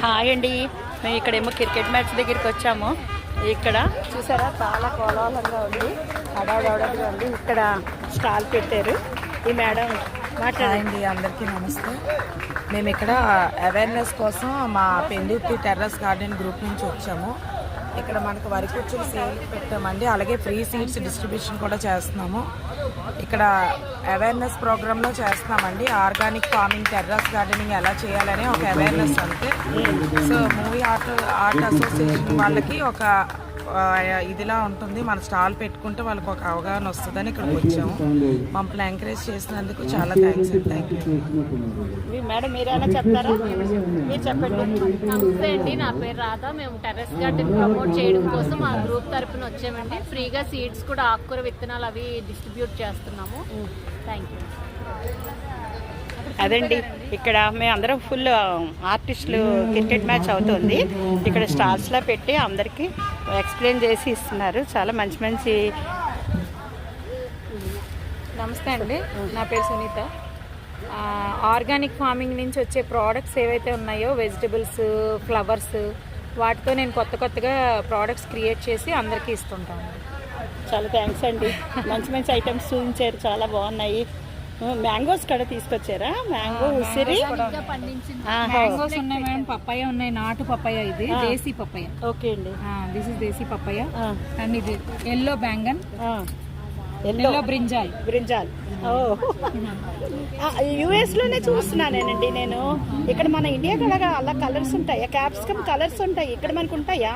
Hi అండి, మేము ఇక్కడేమో క్రికెట్ మ్యాచ్ దగ్గరికి వచ్చాము. ఇక్కడ చూసారా చాలా కోలాహలంగా ఉంది, హడావుడిగా ఉంది. ఇక్కడ స్టాల్ పెట్టారు. ఈ మేడం మాట్లాడండి. అందరికీ నమస్తే. మేము ఇక్కడ అవేర్నెస్ కోసం మా పెందుర్తి టెర్రస్ గార్డెన్ గ్రూప్ నుంచి వచ్చాము. ఇక్కడ మనకు వరి కుర్చీలు సేల్ పెట్టామండి, అలాగే ఫ్రీ సీడ్స్ డిస్ట్రిబ్యూషన్ కూడా చేస్తున్నాము. ఇక్కడ అవేర్నెస్ ప్రోగ్రాంలో చేస్తున్నామండి. ఆర్గానిక్ ఫార్మింగ్, టెర్రస్ గార్డెనింగ్ ఎలా చేయాలని ఒక అవేర్నెస్ అంతే. సో మూవీ ఆర్ట్ అసోసియేషన్ వాళ్ళకి ఒక ఇదిలా ఉంటుంది. మన స్టాల్ పెట్టుకుంటే వాళ్ళకి ఒక అవగాహన వస్తుందని ఇక్కడికి వచ్చాము. మమ్మల్ని ఎంకరేజ్ చేసినందుకు చాలా థ్యాంక్స్ అండి. Thank you. మేడం మీరేనా చెప్తారా? మీరు చెప్పండి. నమస్తే అండి, నా పేరు రాధా. మేము టెర్రస్ గార్డెన్ ప్రమోట్ చేయడం కోసం మా గ్రూప్ తరఫున వచ్చామండి. ఫ్రీగా సీడ్స్ కూడా, ఆకుకూర విత్తనాలు అవి డిస్ట్రిబ్యూట్ చేస్తున్నాము. Thank you. అదండి, ఇక్కడ మేము అందరం ఫుల్ ఆర్టిస్టులు క్రికెట్ మ్యాచ్ అవుతుంది. ఇక్కడ స్టాల్స్లో పెట్టి అందరికీ ఎక్స్ప్లెయిన్ చేసి ఇస్తున్నారు. చాలా మంచి మంచి. నమస్తే అండి, నా పేరు సునీత. ఆర్గానిక్ ఫార్మింగ్ నుంచి వచ్చే ప్రోడక్ట్స్ ఏవైతే ఉన్నాయో, వెజిటబుల్స్, ఫ్లవర్స్, వాటితో నేను కొత్తగా ప్రోడక్ట్స్ క్రియేట్ చేసి అందరికీ ఇస్తుంటాను. చాలా థ్యాంక్స్ అండి. మంచి మంచి ఐటమ్స్ చూపించారు, చాలా బాగున్నాయి. మ్యాంగోస్ కూడా తీసుకొచ్చారా? మ్యాంగో, ఉసిరి, మ్యాంగోస్ ఉన్నాయి మేడం. పప్పాయ ఉన్నాయి, నాటు పప్పాయ. ఇది దేశీ పప్పాయ. ఓకే అండి, this is desi papaya. And ఇది ఎల్లో బ్యాంగన్, ఎల్లో బ్రింజాల్. యుఎస్ లోనే చూస్తున్నానేనండి నేను. ఇక్కడ మన ఇండియా కూడా అలా కలర్స్ ఉంటాయా? క్యాప్సికమ్ కలర్స్ ఉంటాయి ఇక్కడ మనకు ఉంటాయా?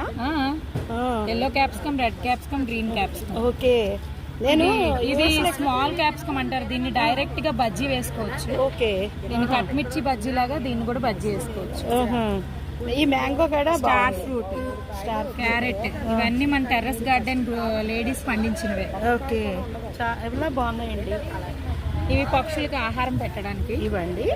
Yellow capsicum, red capsicum, green capsicum. Okay. నేను ఇది స్మాల్ క్యాప్సికమ్ అంటారు. దీన్ని డైరెక్ట్ గా బజ్జీ వేసుకోవచ్చు. ఓకే. దీన్ని కట్మిర్చి బజ్జీ లాగా దీన్ని కూడా బజ్జీ వేసుకోవచ్చు. ఈ మ్యాంగో కూడా, స్టార్ ఫ్రూట్, క్యారెట్, ఇవన్నీ మన టెర్రస్ గార్డెన్ లేడీస్ పండించినవే. ఓకే, చాలా బాగున్నాయండి. ఇవి పక్షులకు ఆహారం పెట్టడానికి ఇవ్వండి.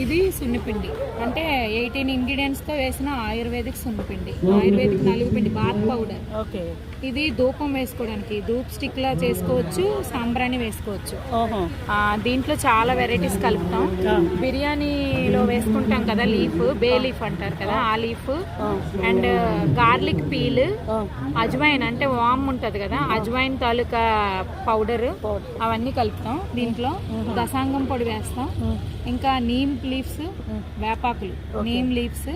ఇది సున్నిపిండి, అంటే 18 ఇంగ్రీడియంట్స్ తో వేసిన ఆయుర్వేదిక్ సున్నిపిండి, ఆయుర్వేదిక్ నలుగుపిండి, బాత్ పౌడర్. ఓకే. ఇది ధూపం వేసుకోవడానికి, ధూప్ స్టిక్ లా చేసుకోవచ్చు, సాంబ్రాణి వేసుకోవచ్చు. దీంట్లో చాలా వెరైటీస్ కలుపుతాం. బిర్యానీలో వేసుకుంటాం కదా లీఫ్, బే లీఫ్ అంటారు కదా, ఆ leaf, and garlic peel, ajwain అంటే వామ్ ఉంటది కదా, అజ్వైన్ తాలూకా పౌడర్, అవన్నీ కలుపుతాం. దీంట్లో దసాంగం పొడి వేస్తాం. ఇంకా నీమ్ లీవ్స్, వేపాకులు, నీమ్ లీవ్స్,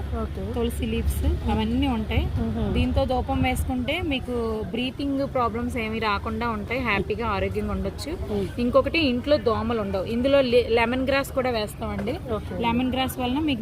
తులసి లీవ్స్, అవన్నీ ఉంటాయి. దీంతో ధూపం వేసుకుంటే మీకు బ్రీతింగ్ ప్రాబ్లమ్స్ ఏమి రాకుండా ఉంటాయి. హ్యాపీగా ఆరోగ్యంగా ఉండొచ్చు. ఇంకొకటి, ఇంట్లో దోమలు ఉండవు. ఇందులో లెమన్ గ్రాస్ కూడా వేస్తామండి. లెమన్ గ్రాస్ వలన మీకు